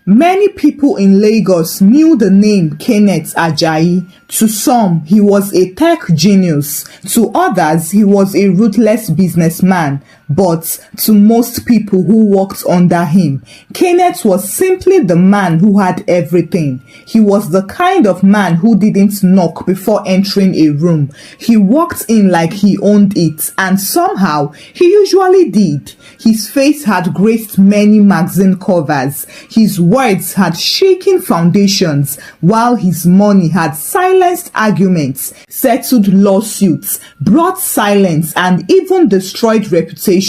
Many people in Lagos knew the name Kenneth Aayi. To some, he was a tech genius. To others, he was a ruthless businessman. But to most people who worked under him, Kenneth was simply the man who had everything. He was the kind of man who didn't knock before entering a room. He walked in like he owned it, and somehow he usually did. His face had graced many magazine covers. His words had shaken foundations, while his money had silenced arguments, settled lawsuits, brought silence, and even destroyed reputations.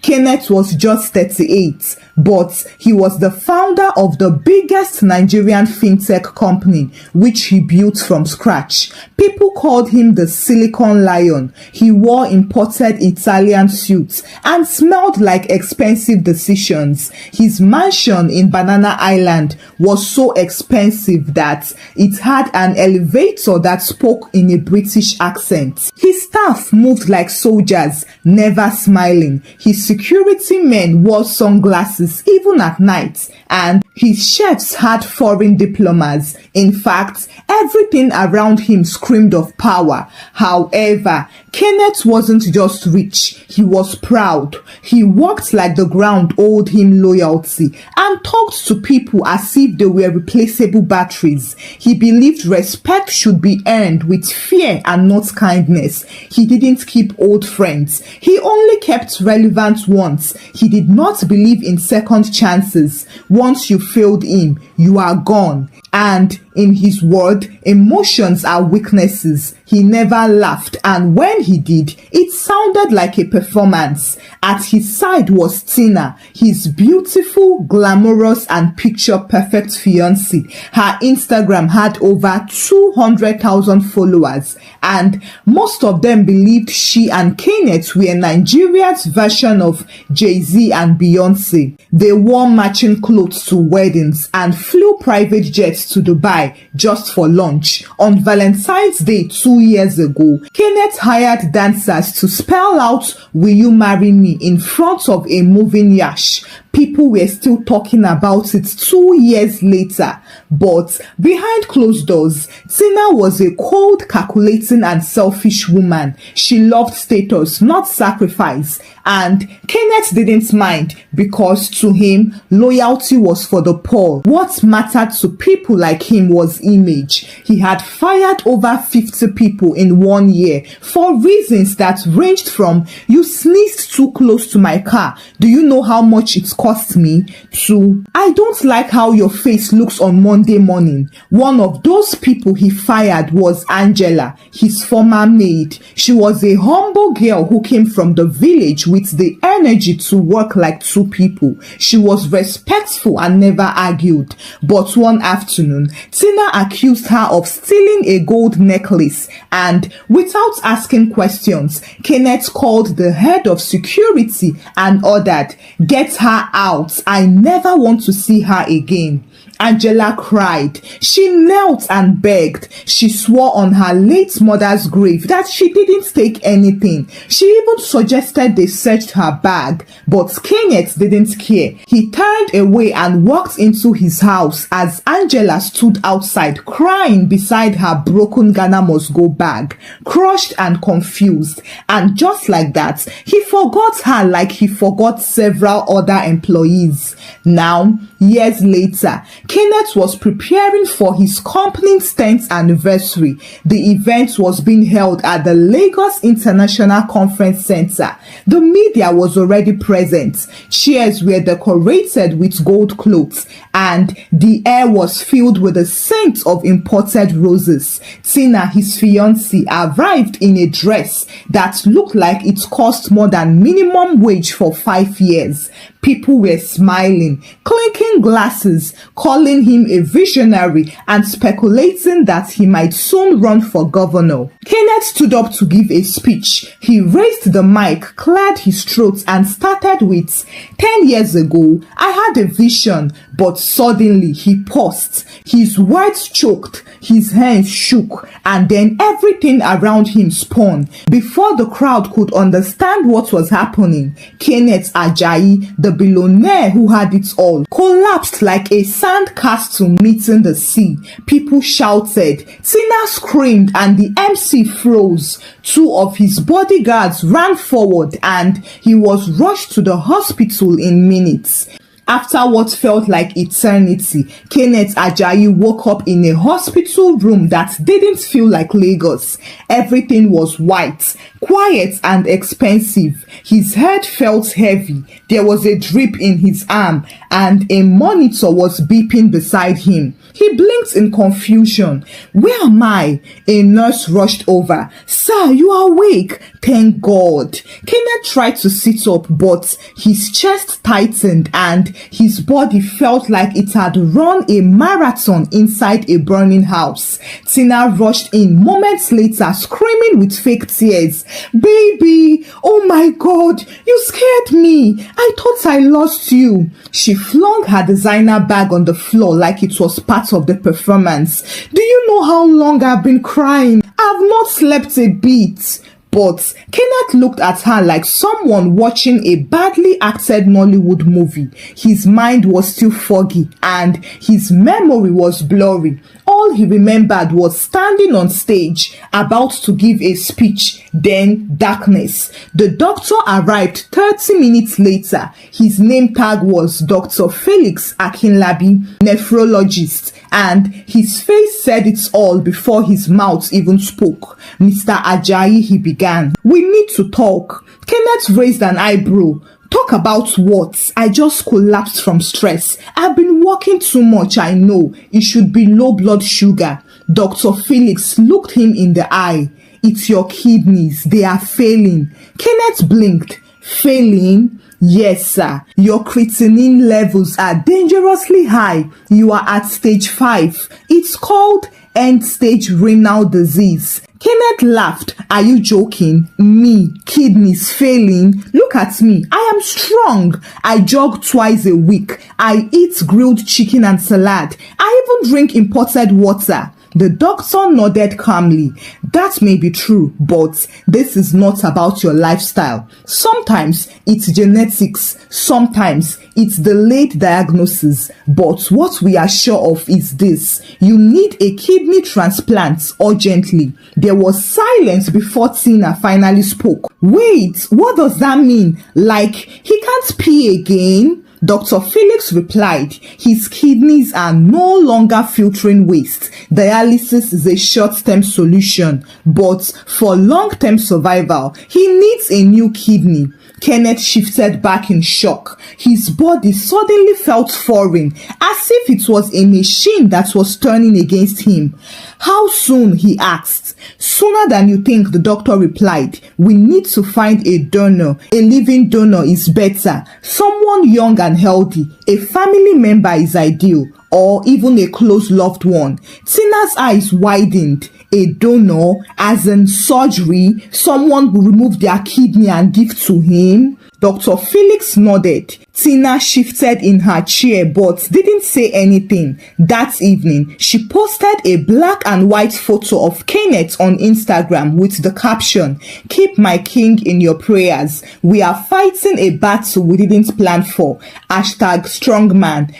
Kenneth was just 38, but he was the founder of the biggest Nigerian fintech company, which he built from scratch. People called him the Silicon Lion. He wore imported Italian suits and smelled like expensive decisions. His mansion in Banana Island was so expensive that it had an elevator that spoke in a British accent. His staff moved like soldiers, never smiling. His security men wore sunglasses even at night, and his chefs had foreign diplomas. In fact, everything around him screamed of power. However, Kenneth wasn't just rich, he was proud. He walked like the ground owed him loyalty and talked to people as if they were replaceable batteries. He believed respect should be earned with fear and not kindness. He didn't keep old friends. He only kept relevant ones. He did not believe in second chances. Once you failed him, you are gone. And in his word, emotions are weaknesses. He never laughed, and when he did, it sounded like a performance. At his side was Tina, his beautiful, glamorous, and picture-perfect fiancée. Her Instagram had over 200,000 followers, and most of them believed she and Kenneth were Nigeria's version of Jay-Z and Beyonce. They wore matching clothes to weddings and flew private jets to Dubai just for lunch. On Valentine's Day 2 years ago, Kenneth hired dancers to spell out "Will you marry me" in front of a moving yacht. People were still talking about it 2 years later. But behind closed doors, Tina was a cold, calculating, and selfish woman. She loved status, not sacrifice. And Kenneth didn't mind, because to him, loyalty was for the poor. What mattered to people like him was image. He had fired over 50 people in 1 year for reasons that ranged from "you sneezed too close to my car, do you know how much it cost me?" to "I don't like how your face looks on Monday morning." One of those people he fired was Angela, his former maid. She was a humble girl who came from the village with the energy to work like two people. She was respectful and never argued. But one afternoon, Tina accused her of stealing a gold necklace, and without asking questions, Kenneth called the head of security and ordered, "Get her out. I never want to see her again." Angela cried. She knelt and begged. She swore on her late mother's grave that she didn't take anything. She even suggested they searched her bag, but Kenneth didn't care. He turned away and walked into his house as Angela stood outside crying beside her broken Ghana Must Go bag, crushed and confused. And just like that, he forgot her like he forgot several other employees. Now, years later, Kenneth was preparing for his company's 10th anniversary. The event was being held at the Lagos International Conference Center. The media was already present. Chairs were decorated with gold cloths, and the air was filled with the scent of imported roses. Tina, his fiancée, arrived in a dress that looked like it cost more than minimum wage for 5 years. People were smiling, clinking glasses, calling calling him a visionary and speculating that he might soon run for governor. Kenneth stood up to give a speech. He raised the mic, cleared his throat, and started with, 10 years ago, I had a vision, but suddenly he paused. His words choked, his hands shook, and then everything around him spun. Before the crowd could understand what was happening, Kenneth Aayi, the billionaire who had it all, collapsed like a sand castle meeting the sea. People shouted, Tina screamed, and the MC froze. 2 of his bodyguards ran forward and he was rushed to the hospital in minutes. After what felt like eternity, Kenneth Aayi woke up in a hospital room that didn't feel like Lagos. Everything was white, quiet and expensive. His head felt heavy. There was a drip in his arm and a monitor was beeping beside him. He blinked in confusion. Where am I? A nurse rushed over. Sir, you are awake. Thank God. Kenneth tried to sit up, but his chest tightened and his body felt like it had run a marathon inside a burning house. Tina rushed in moments later, screaming with fake tears. Baby, oh my God, you scared me. I thought I lost you. She flung her designer bag on the floor like it was part of the performance. Do you know how long I've been crying? I've not slept a bit. But Kenneth looked at her like someone watching a badly acted Nollywood movie. His mind was still foggy and his memory was blurry. All he remembered was standing on stage, about to give a speech, then darkness. The doctor arrived 30 minutes later. His name tag was Dr. Felix Akinlabi, nephrologist, and his face said it all before his mouth even spoke. Mr. Aayi, he began. We need to talk. Kenneth raised an eyebrow. Talk about what? I just collapsed from stress. I've been working too much, I know. It should be low blood sugar. Dr. Felix looked him in the eye. It's your kidneys. They are failing. Kenneth blinked. Failing? Yes, sir. Your creatinine levels are dangerously high. You are at stage 5. It's called end-stage renal disease. Kenneth laughed. Are you joking? Me, kidneys failing? Look at me. I am strong. I jog twice a week. I eat grilled chicken and salad. I even drink imported water. The doctor nodded calmly. That may be true, but this is not about your lifestyle. Sometimes it's genetics, sometimes it's delayed diagnosis, but what we are sure of is this. You need a kidney transplant urgently. There was silence before Tina finally spoke. Wait, what does that mean? Like, he can't pee again? Dr. Felix replied, his kidneys are no longer filtering waste. Dialysis is a short-term solution, but for long-term survival, he needs a new kidney. Kenneth shifted back in shock. His body suddenly felt foreign, as if it was a machine that was turning against him. How soon? He asked. Sooner than you think, the doctor replied. We need to find a donor. A living donor is better. Someone young and healthy. A family member is ideal, or even a close loved one. Tina's eyes widened. A donor, as in surgery, someone will remove their kidney and give to him? Dr. Felix nodded. Tina shifted in her chair but didn't say anything. That evening, she posted a black and white photo of Kenneth on Instagram with the caption, "Keep my king in your prayers. We are fighting a battle we didn't plan for. #strongman.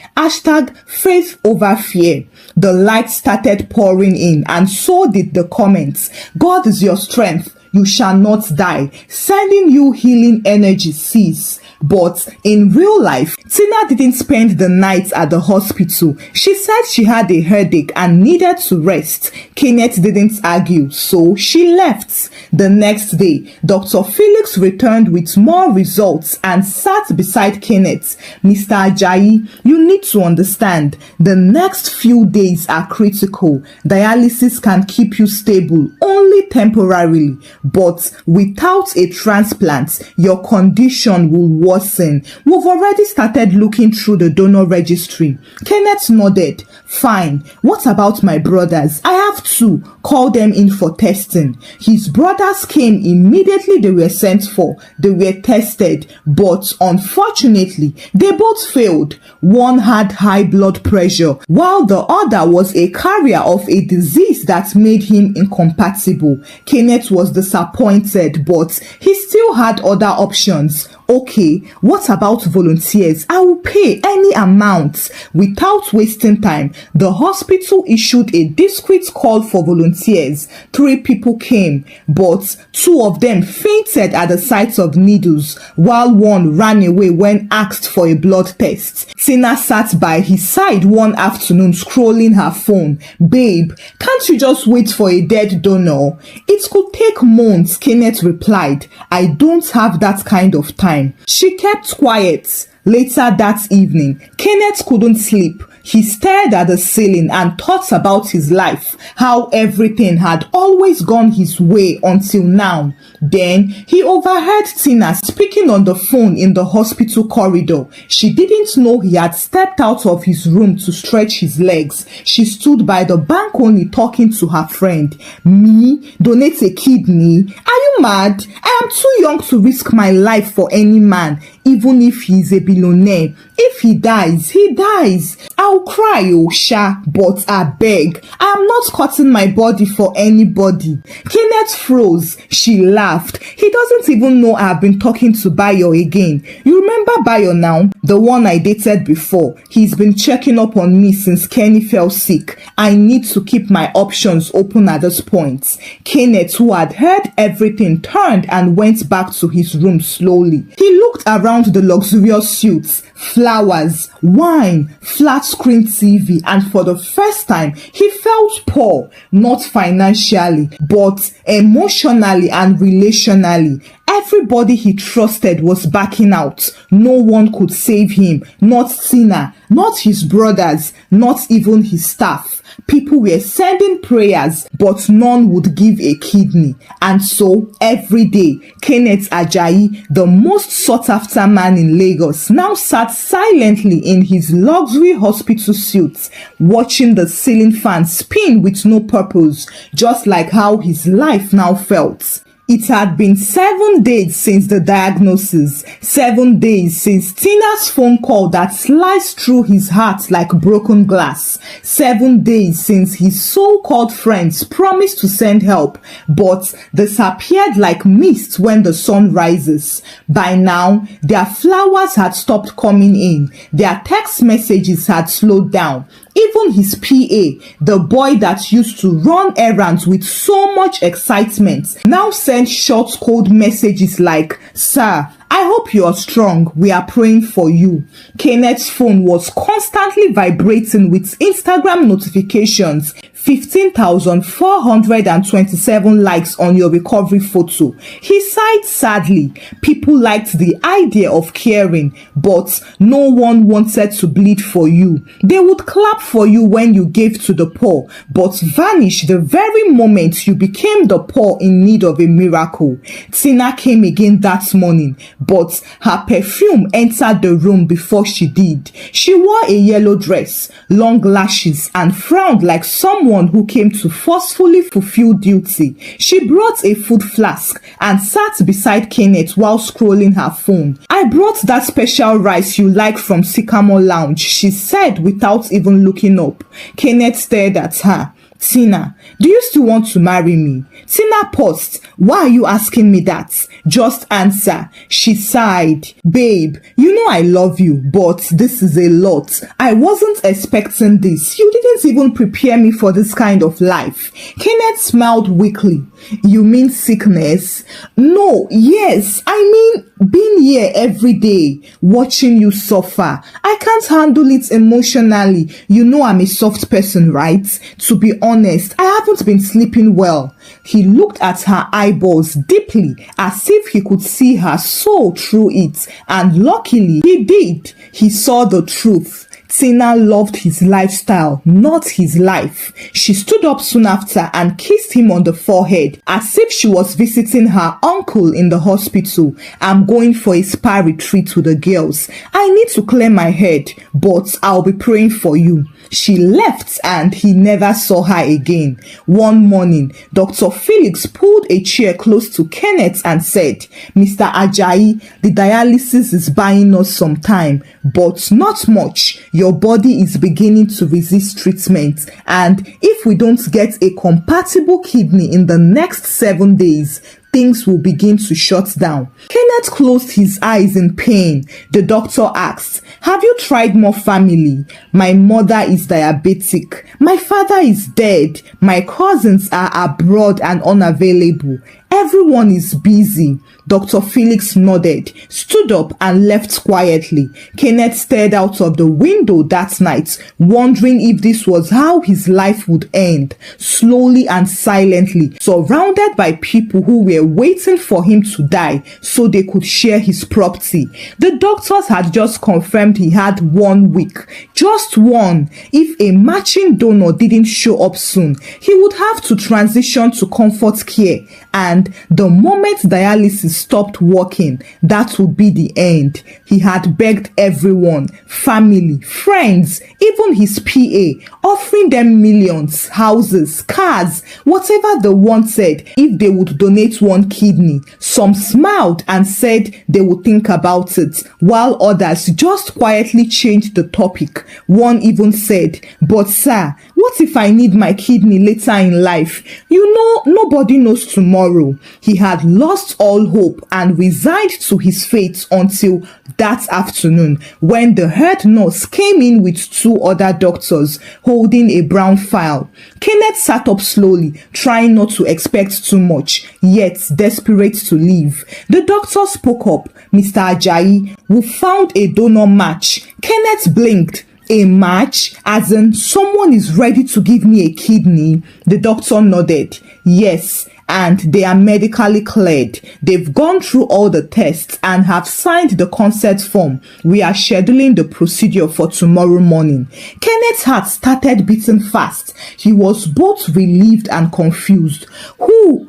#faith over fear." The light started pouring in and so did the comments. God is your strength. You shall not die. Sending you healing energy, sis. But in real life, Tina didn't spend the night at the hospital. She said she had a headache and needed to rest. Kenneth didn't argue, so she left. The next day, Dr. Felix returned with more results and sat beside Kenneth. Mr. Aayi, you need to understand, the next few days are critical. Dialysis can keep you stable only temporarily, but without a transplant, your condition will worsen. worsen. We've already started looking through the donor registry. Kenneth nodded. Fine. What about my brothers? I have two. Call them in for testing. His brothers came immediately. They were sent for. They were tested, but unfortunately, they both failed. One had high blood pressure, while the other was a carrier of a disease that made him incompatible. Kenneth was disappointed, but he still had other options. Okay, what about volunteers? I will pay any amount. Without wasting time, the hospital issued a discreet call for volunteers. 3 people came, but 2 of them fainted at the sight of needles, while 1 ran away when asked for a blood test. Tina sat by his side one afternoon scrolling her phone. Babe, can't you just wait for a dead donor? It could take months, Kenneth replied. I don't have that kind of time. She kept quiet. Later that evening, Kenneth couldn't sleep. He stared at the ceiling and thought about his life, how everything had always gone his way until now. Then he overheard Tina speaking on the phone in the hospital corridor. She didn't know he had stepped out of his room to stretch his legs. She stood by the balcony talking to her friend. Me? Donate a kidney? Are you mad? I am too young to risk my life for any man, even if he is a billionaire. If he dies, he dies. I'll cry, oh sha, but I beg. I am not cutting my body for anybody. Kenneth froze. She laughed. He doesn't even know I have been talking to Bayo again. You remember Bayo now? The one I dated before. He's been checking up on me since Kenny fell sick. I need to keep my options open at this point. Kenneth, who had heard everything, turned and went back to his room slowly. He looked around the luxurious suites, flowers, wine, flat screen TV, and for the first time, he felt poor, not financially, but emotionally and relationally. Everybody he trusted was backing out. No one could save him, not Tina, not his brothers, not even his staff. People were sending prayers, but none would give a kidney. And so, every day, Kenneth Aayi, the most sought-after man in Lagos, now sat silently in his luxury hospital suite, watching the ceiling fan spin with no purpose, just like how his life now felt. It had been 7 days since the diagnosis, 7 days since Tina's phone call that sliced through his heart like broken glass, 7 days since his so-called friends promised to send help, but disappeared like mist when the sun rises. By now, their flowers had stopped coming in, their text messages had slowed down. Even his PA, the boy that used to run errands with so much excitement, now sent short cold messages like, "Sir, I hope you are strong. We are praying for you." Kenneth's phone was constantly vibrating with Instagram notifications. 15,427 likes on your recovery photo. He sighed sadly. People liked the idea of caring, but no one wanted to bleed for you. They would clap for you when you gave to the poor, but vanish the very moment you became the poor in need of a miracle. Tina came again that morning, but her perfume entered the room before she did. She wore a yellow dress, long lashes, and frowned like someone who came to forcefully fulfill duty. She brought a food flask and sat beside Kenneth while scrolling her phone. "I brought that special rice you like from Sycamore Lounge," she said without even looking up. Kenneth stared at her. "Tina, do you still want to marry me?" Tina paused. "Why are you asking me that? Just answer." She sighed. "Babe, you know I love you, but this is a lot. I wasn't expecting this. You didn't even prepare me for this kind of life." Kenneth smiled weakly. "You mean sickness?" "No, yes, I mean being here every day, watching you suffer. I can't handle it emotionally. You know I'm a soft person, right? To be honest, I haven't been sleeping well." He looked at her eyeballs deeply, as if he could see her soul through it, and luckily he did. He saw the truth. Tina loved his lifestyle, not his life. She stood up soon after and kissed him on the forehead as if she was visiting her uncle in the hospital. I'm going for a spa retreat with the girls. I need to clear my head, but I'll be praying for you. She left and he never saw her again. One morning, Dr. Felix pulled a chair close to Kenneth and said, Mr. Aayi, the dialysis is buying us some time, but not much. Your body is beginning to resist treatment, and if we don't get a compatible kidney in the next 7 days, things will begin to shut down. Kenneth closed his eyes in pain. The doctor asked, have you tried more family? My mother is diabetic. My father is dead. My cousins are abroad and unavailable. Everyone is busy. Dr. Felix nodded, stood up and left quietly. Kenneth stared out of the window that night, wondering if this was how his life would end. Slowly and silently, surrounded by people who were waiting for him to die so they could share his property. The doctors had just confirmed he had 1 week. Just one. If a matching donor didn't show up soon, he would have to transition to comfort care, and the moment dialysis stopped working, that would be the end. He had begged everyone, family, friends, even his PA, offering them millions, houses, cars, whatever they wanted if they would donate 1 kidney. Some smiled and said they would think about it, while others just quietly changed the topic. One even said, but sir, what if I need my kidney later in life? You know, nobody knows tomorrow. He had lost all hope and resigned to his fate until that afternoon when the head nurse came in with 2 other doctors holding a brown file. Kenneth sat up slowly, trying not to expect too much, yet desperate to leave. The doctor spoke up. Mr. Aayi, we found a donor match. Kenneth blinked. A match? As in, someone is ready to give me a kidney? The doctor nodded. Yes, and they are medically cleared. They've gone through all the tests and have signed the consent form. We are scheduling the procedure for tomorrow morning. Kenneth's heart started beating fast. He was both relieved and confused. Who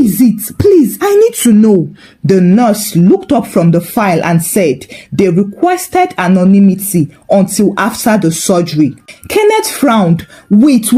is it? Please, I need to know. The nurse looked up from the file and said they requested anonymity until after the surgery. Kenneth frowned. Wait.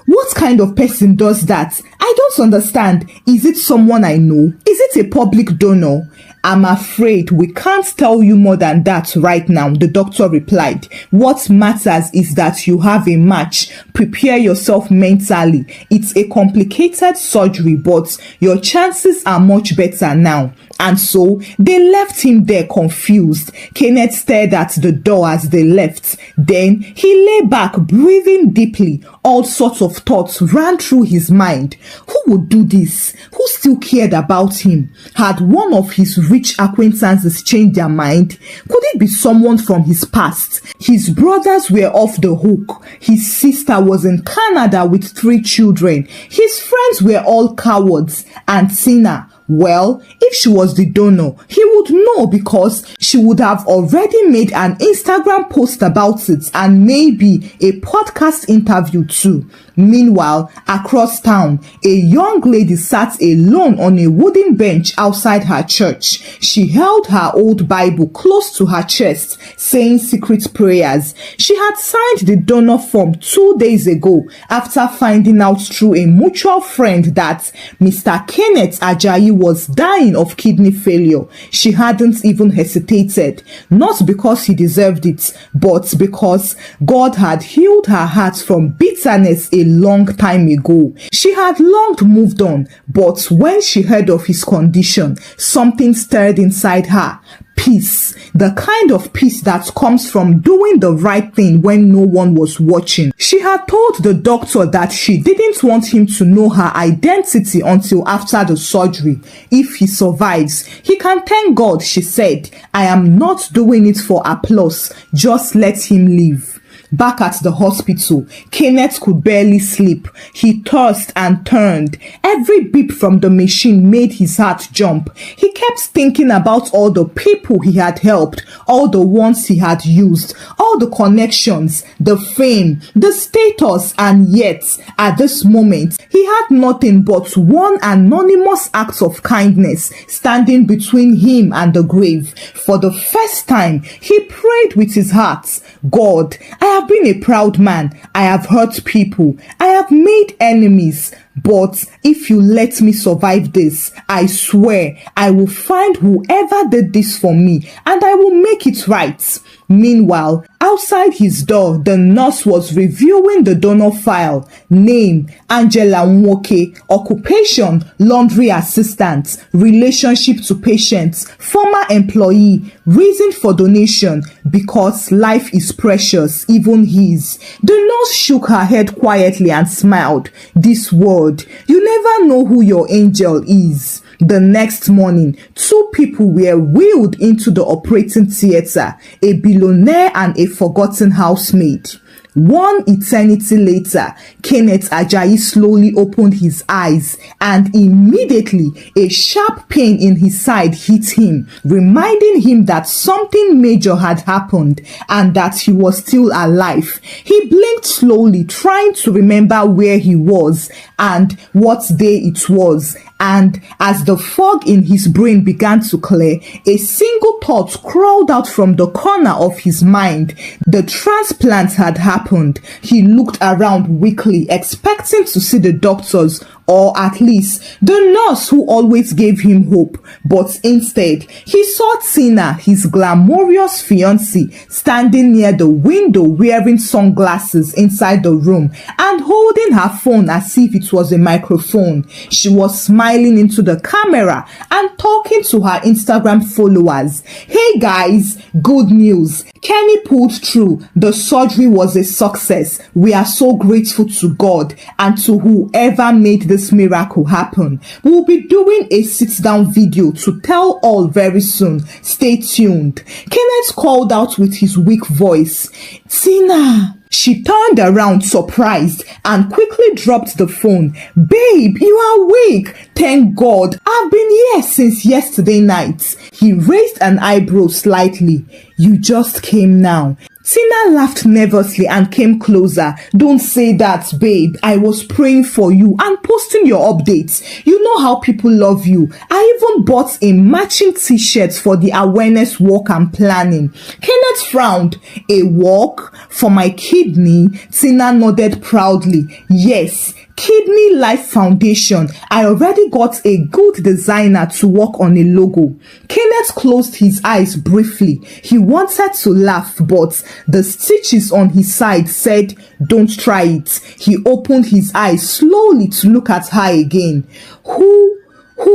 What kind of person does that? I don't understand. Is it someone I know? Is it a public donor? I'm afraid we can't tell you more than that right now, the doctor replied. What matters is that you have a match. Prepare yourself mentally. It's a complicated surgery, but your chances are much better now. And so they left him there confused. Kenneth stared at the door as they left. Then he lay back, breathing deeply. All sorts of thoughts ran through his mind. Who would do this? Who still cared about him? Had one of his rich acquaintances changed their mind? Could it be someone from his past? His brothers were off the hook. His sister was in Canada with 3 children. His friends were all cowards. And Tina, well, if she was the donor, he would know because she would have already made an Instagram post about it and maybe a podcast interview too. Meanwhile, across town, a young lady sat alone on a wooden bench outside her church. She held her old Bible close to her chest, saying secret prayers. She had signed the donor form 2 days ago after finding out through a mutual friend that Mr. Kenneth Aayi was dying of kidney failure. She hadn't even hesitated, not because he deserved it, but because God had healed her heart from bitterness a long time ago. She had long moved on, but when she heard of his condition, something stirred inside her. Peace, the kind of peace that comes from doing the right thing when no one was watching. She had told the doctor that she didn't want him to know her identity until after the surgery. If he survives, he can thank God, she said. I am not doing it for applause. Just let him live. Back at the hospital, Kenneth could barely sleep. He tossed and turned. Every beep from the machine made his heart jump. He kept thinking about all the people he had helped, all the ones he had used, all the connections, the fame, the status, and yet, at this moment, he had nothing but one anonymous act of kindness standing between him and the grave. For the first time, he prayed with his heart, God, I have been a proud man. I have hurt people. I have made enemies. But if you let me survive this, I swear I will find whoever did this for me and I will make it right. Meanwhile, outside his door, the nurse was reviewing the donor file. Name, Angela Nwoke. Occupation, laundry assistant. Relationship to patients, former employee. Reason for donation, because life is precious, even his. The nurse shook her head quietly and smiled. This word, you never know who your angel is. The next morning, 2 people were wheeled into the operating theater, a billionaire and a forgotten housemaid. One eternity later, Kenneth Aayi slowly opened his eyes and immediately a sharp pain in his side hit him, reminding him that something major had happened and that he was still alive. He blinked slowly, trying to remember where he was and what day it was. And as the fog in his brain began to clear, a single thought crawled out from the corner of his mind. The transplant had happened. He looked around weakly, expecting to see the doctors, or at least the nurse who always gave him hope. But instead, he saw Tina, his glamorous fiancée, standing near the window wearing sunglasses inside the room and holding her phone as if it was a microphone. She was smiling into the camera and talking to her Instagram followers. Hey guys, good news. Kenny pulled through. The surgery was a success. We are so grateful to God and to whoever made this miracle happen. We'll be doing a sit-down video to tell all very soon. Stay tuned. Kenneth called out with his weak voice, Tina. She turned around surprised and quickly dropped the phone. Babe, you are awake. Thank God. I've been here since yesterday night. He raised an eyebrow slightly. You just came now. Tina laughed nervously and came closer. Don't say that, babe. I was praying for you and posting your updates. You know how people love you. I even bought a matching t-shirt for the awareness walk I'm planning. Kenneth frowned. A walk? For my kidney? Tina nodded proudly. Yes. Kidney Life Foundation. I already got a good designer to work on a logo. Kenneth closed his eyes briefly. He wanted to laugh, but the stitches on his side said, don't try it. He opened his eyes slowly to look at her again. Who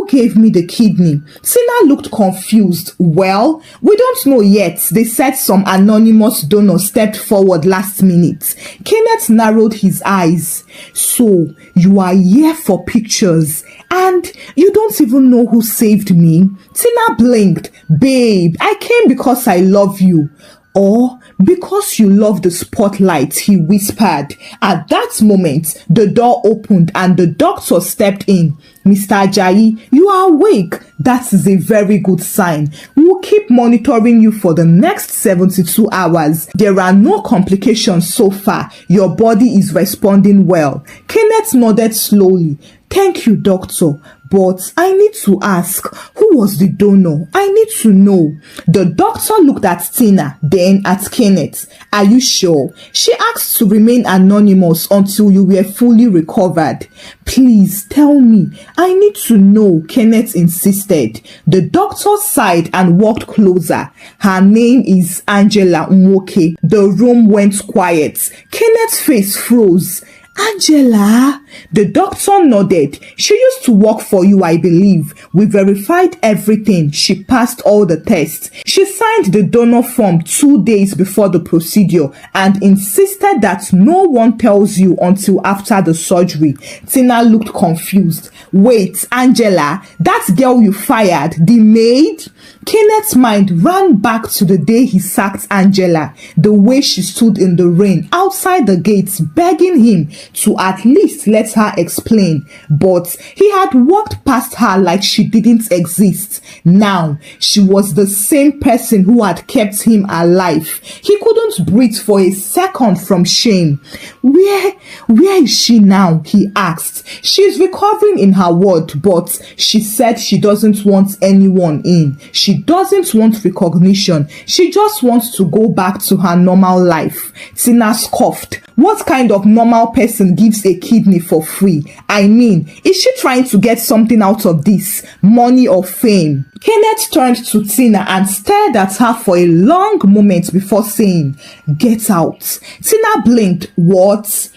gave me the kidney? Tina looked confused. Well, we don't know yet. They said some anonymous donor stepped forward last minute. Kenneth narrowed his eyes. So, you are here for pictures and you don't even know who saved me? Tina blinked. Babe, I came because I love you. Or because you love the spotlight, he whispered. At that moment, the door opened and the doctor stepped in. Mr. Aayi, you are awake. That is a very good sign. We'll keep monitoring you for the next 72 hours. There are no complications so far. Your body is responding well. Kenneth nodded slowly. Thank you, doctor. But I need to ask, who was the donor? I need to know. The doctor looked at Tina, then at Kenneth. Are you sure? She asked to remain anonymous until you were fully recovered. Please tell me. I need to know, Kenneth insisted. The doctor sighed and walked closer. Her name is Angela Nwoke. The room went quiet. Kenneth's face froze. Angela? The doctor nodded. She used to work for you, I believe. We verified everything. She passed all the tests. She signed the donor form 2 days before the procedure and insisted that no one tells you until after the surgery. Tina looked confused. Wait, Angela, that girl you fired, the maid? Kenneth's mind ran back to the day he sacked Angela, the way she stood in the rain outside the gates begging him to at least let her explain, but he had walked past her like she didn't exist. Now, she was the same person who had kept him alive. He couldn't breathe for a second from shame. Where is she now? He asked. She's recovering in her ward, but she said she doesn't want anyone in. She doesn't want recognition. She just wants to go back to her normal life. Tina scoffed. What kind of normal person gives a kidney for free? I mean, is she trying to get something out of this? Money or fame? Kenneth turned to Tina and stared at her for a long moment before saying, "Get out." Tina blinked. What?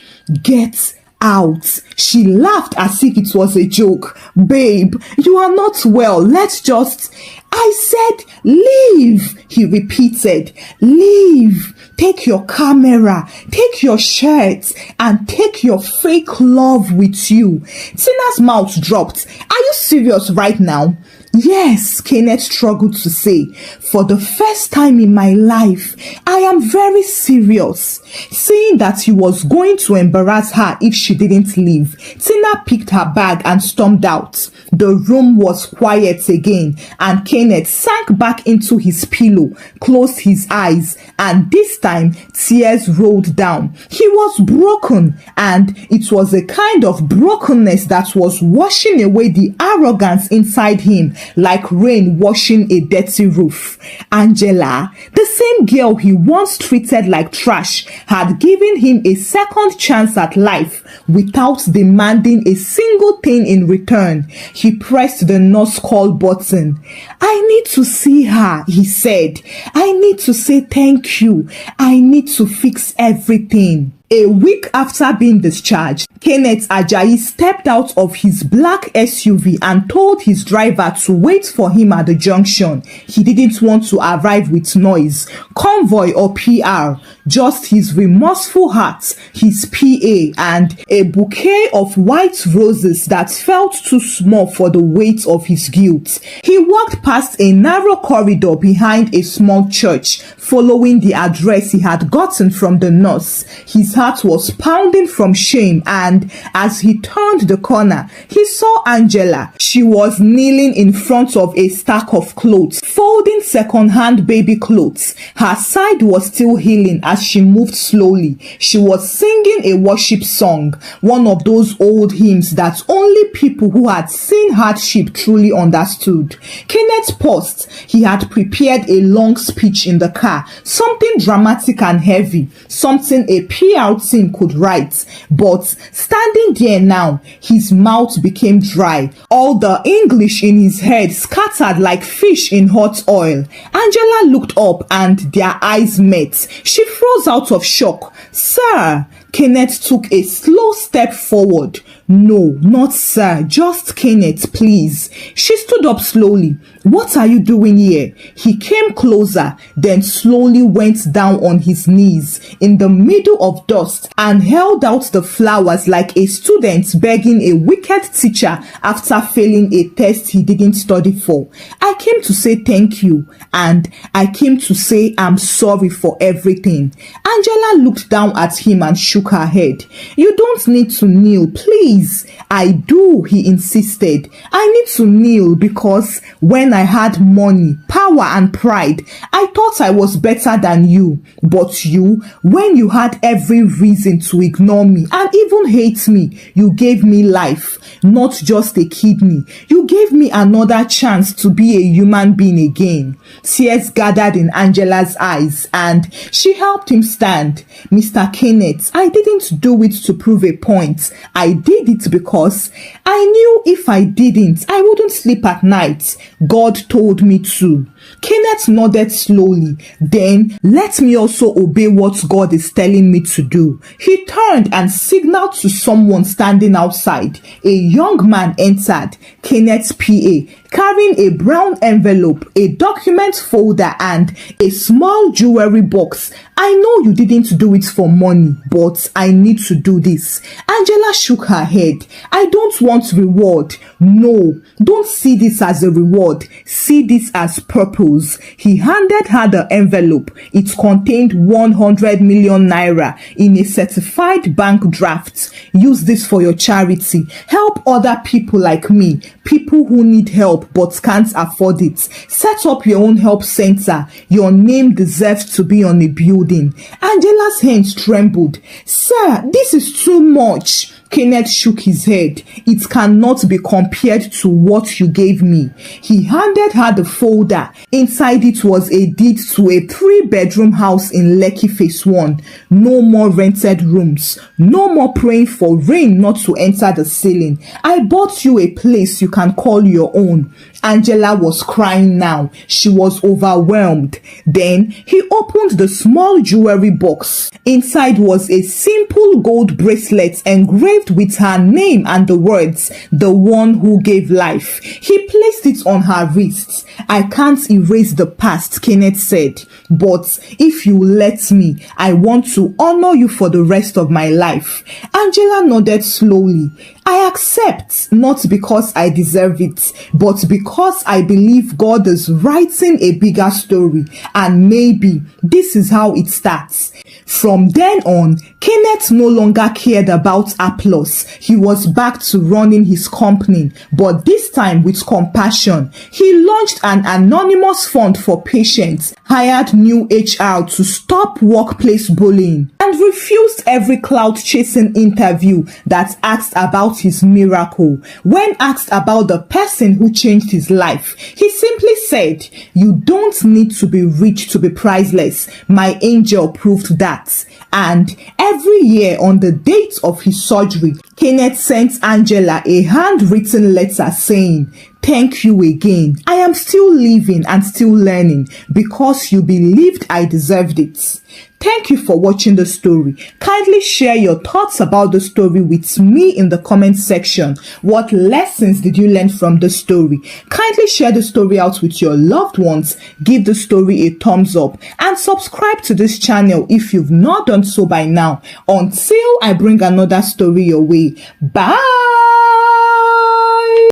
Get out. She laughed as if it was a joke. "Babe, you are not well. Let's just..." "I said leave," he repeated. "Leave. Take your camera, take your shirt, and take your fake love with you." Tina's mouth dropped. "Are you serious right now?" "Yes," Kenneth struggled to say. "For the first time in my life, I am very serious." Seeing that he was going to embarrass her if she didn't leave, Tina picked her bag and stormed out. The room was quiet again, and Kenneth sank back into his pillow, closed his eyes, and this time tears rolled down. He was broken, and it was a kind of brokenness that was washing away the arrogance inside him like rain washing a dirty roof. Angela, the same girl he once treated like trash, had given him a second chance at life without demanding a single thing in return. He pressed the nurse call button. "I need to see her," he said. "I need to say thank you. I need to fix everything." A week after being discharged, Kenneth Aayi stepped out of his black SUV and told his driver to wait for him at the junction. He didn't want to arrive with noise, convoy or PR, just his remorseful heart, his PA, and a bouquet of white roses that felt too small for the weight of his guilt. He walked past a narrow corridor behind a small church, following the address he had gotten from the nurse. His heart was pounding from shame, and as he turned the corner, he saw Angela. She was kneeling in front of a stack of clothes, folding second-hand baby clothes. Her side was still healing as she moved slowly. She was singing a worship song, one of those old hymns that only people who had seen hardship truly understood. Kenneth paused. He had prepared a long speech in the car, something dramatic and heavy, something a PR team could write, but standing there now, his mouth became dry. All the English in his head scattered like fish in hot oil. Angela looked up and their eyes met. She froze out of shock. "Sir!" Kenneth took a slow step forward. "No, not sir, just Kenneth, please." She stood up slowly. "What are you doing here?" He came closer, then slowly went down on his knees in the middle of dust and held out the flowers like a student begging a wicked teacher after failing a test he didn't study for. "I came to say thank you, and I came to say I'm sorry for everything." Angela looked down at him and shook her head. "You don't need to kneel, please." "I do," he insisted. "I need to kneel because when I had money, power and pride, I thought I was better than you. But you, when you had every reason to ignore me and even hate me, you gave me life, not just a kidney. You gave me another chance to be a human being again." Tears gathered in Angela's eyes and she helped him stand. "Mr. Kenneth, I didn't do it to prove a point. I did it because I knew if I didn't, I wouldn't sleep at night. God told me to." Kenneth nodded slowly. Then, let me also obey what God is telling me to do. He turned and signaled to someone standing outside. A young man entered, Kenneth's PA, carrying a brown envelope, a document folder, and a small jewelry box. I know you didn't do it for money, but I need to do this. Angela shook her head. I don't want reward. No, don't see this as a reward. See this as purpose. He handed her the envelope. It contained 100 million naira in a certified bank draft. Use this for your charity. Help other people like me, people who need help but can't afford it. Set up your own help center. Your name deserves to be on a building. Angela's hands trembled. Sir, this is too much. Kenneth shook his head. It cannot be compared to what you gave me. He handed her the folder. Inside it was a deed to a 3-bedroom house in Lekki Phase 1. No more rented rooms. No more praying for rain not to enter the ceiling. I bought you a place you can call your own. Angela was crying now. She was overwhelmed. Then he opened the small jewelry box. Inside was a simple gold bracelet engraved with her name and the words, "The one who gave life." He placed it on her wrists. I can't erase the past, Kenneth said. But if you let me, I want to honor you for the rest of my life. Angela nodded slowly. I accept, not because I deserve it, but because I believe God is writing a bigger story, and maybe this is how it starts. From then on, Kenneth no longer cared about applause. He was back to running his company, but this time with compassion. He launched an anonymous fund for patients, hired new HR to stop workplace bullying, and refused every clout-chasing interview that asked about his miracle. When asked about the person who changed his life, he simply said, "You don't need to be rich to be priceless. My angel proved that." And every year on the date of his surgery, Kenneth sent Angela a handwritten letter saying, "Thank you again. I am still living and still learning because you believed I deserved it." Thank you for watching the story. Kindly share your thoughts about the story with me in the comment section. What lessons did you learn from the story? Kindly share the story out with your loved ones. Give the story a thumbs up and subscribe to this channel if you've not done so by now. Until I bring another story your way. Bye.